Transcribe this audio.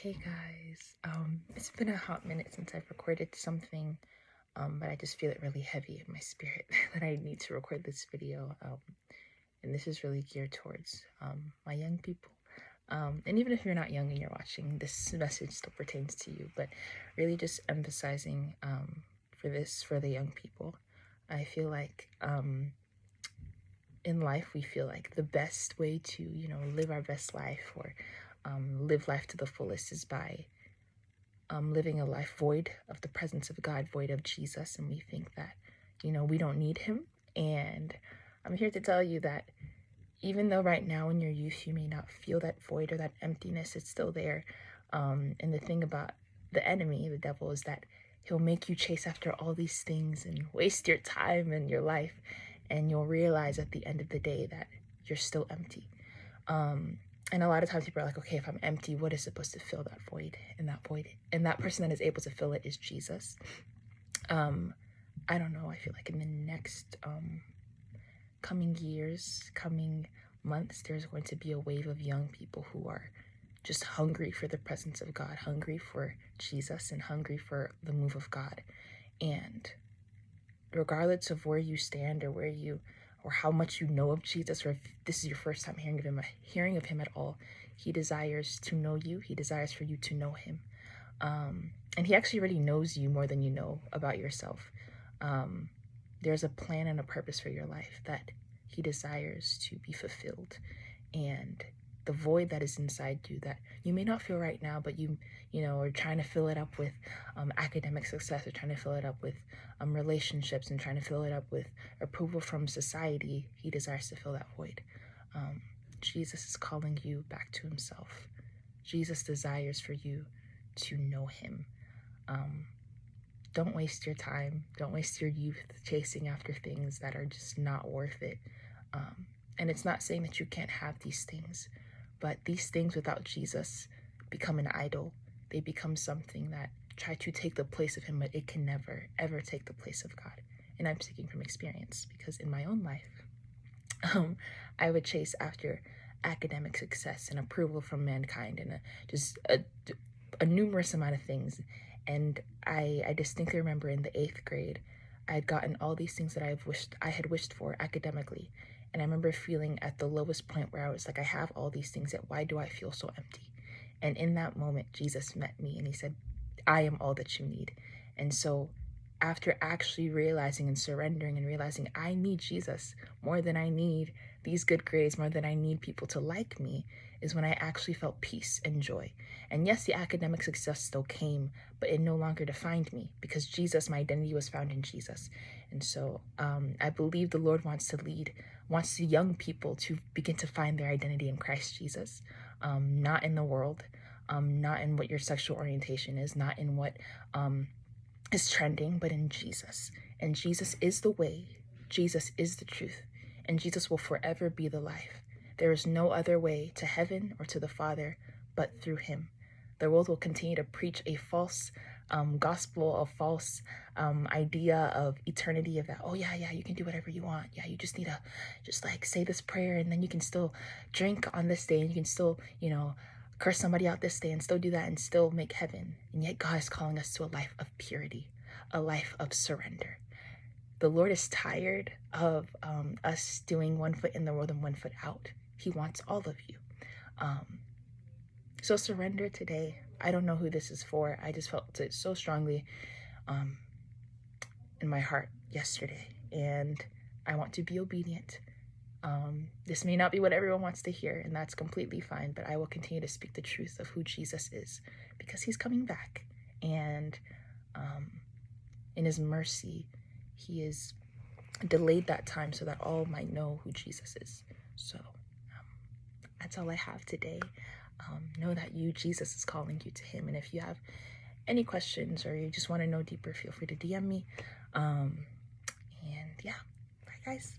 Hey guys, it's been a hot minute since I've recorded something, but I just feel it really heavy in my spirit that I need to record this video. And this is really geared towards my young people. And even if you're not young and you're watching, this message still pertains to you, but really just emphasizing for the young people. I feel like in life, we feel like the best way to, live our best life or live life to the fullest is by living a life void of the presence of God, void of Jesus. And we think that, we don't need him. And I'm here to tell you that even though right now in your youth, you may not feel that void or that emptiness, it's still there. And the thing about the enemy, the devil, is that he'll make you chase after all these things and waste your time and your life. And you'll realize at the end of the day that you're still empty. And a lot of times people are like, okay, if I'm empty, what is supposed to fill that void? And that person that is able to fill it is Jesus. I don't know. I feel like in the next coming years, coming months, there's going to be a wave of young people who are just hungry for the presence of God, hungry for Jesus, and hungry for the move of God. And regardless of where you stand or how much you know of Jesus, or if this is your first time hearing of him at all, he desires to know you. He desires for you to know him. And he actually already knows you more than you know about yourself. There's a plan and a purpose for your life that he desires to be fulfilled. And the void that is inside you that you may not feel right now, but you are trying to fill it up with academic success, or trying to fill it up with relationships, and trying to fill it up with approval from society. He desires to fill that void. Jesus is calling you back to himself. Jesus desires for you to know him. Don't waste your time. Don't waste your youth chasing after things that are just not worth it. And it's not saying that you can't have these things, but these things without Jesus become an idol. They become something that try to take the place of him, but it can never, ever take the place of God. And I'm speaking from experience, because in my own life, I would chase after academic success and approval from mankind and just a numerous amount of things. And I distinctly remember in the 8th grade, I had gotten all these things that I had wished for academically. And I remember feeling at the lowest point where I was like, I have all these things, yet why do I feel so empty? And in that moment, Jesus met me and he said, I am all that you need. And so after actually realizing and surrendering and realizing I need Jesus more than I need these good grades, more than I need people to like me, is when I actually felt peace and joy. And yes, the academic success still came, but it no longer defined me, because Jesus, my identity was found in Jesus. And so I believe the Lord wants the young people to begin to find their identity in Christ Jesus, not in the world, not in what your sexual orientation is, not in what is trending, but in Jesus. And Jesus is the way, Jesus is the truth, and Jesus will forever be the life. There is no other way to heaven or to the Father but through him. The world will continue to preach a false gospel, a false idea of eternity, of that, oh yeah, you can do whatever you want. Yeah, you just need to just like say this prayer, and then you can still drink on this day, and you can still, curse somebody out this day and still do that and still make heaven. And yet God is calling us to a life of purity, a life of surrender. The Lord is tired of us doing one foot in the world and one foot out. He wants all of you. So surrender today. I don't know who this is for. I just felt it so strongly in my heart yesterday, and I want to be obedient. This may not be what everyone wants to hear, and that's completely fine, but I will continue to speak the truth of who Jesus is, because he's coming back. And in his mercy, he has delayed that time so that all might know who Jesus is. So that's all I have today. Know that Jesus is calling you to him. And if you have any questions or you just want to know deeper, feel free to DM me. And yeah, bye guys.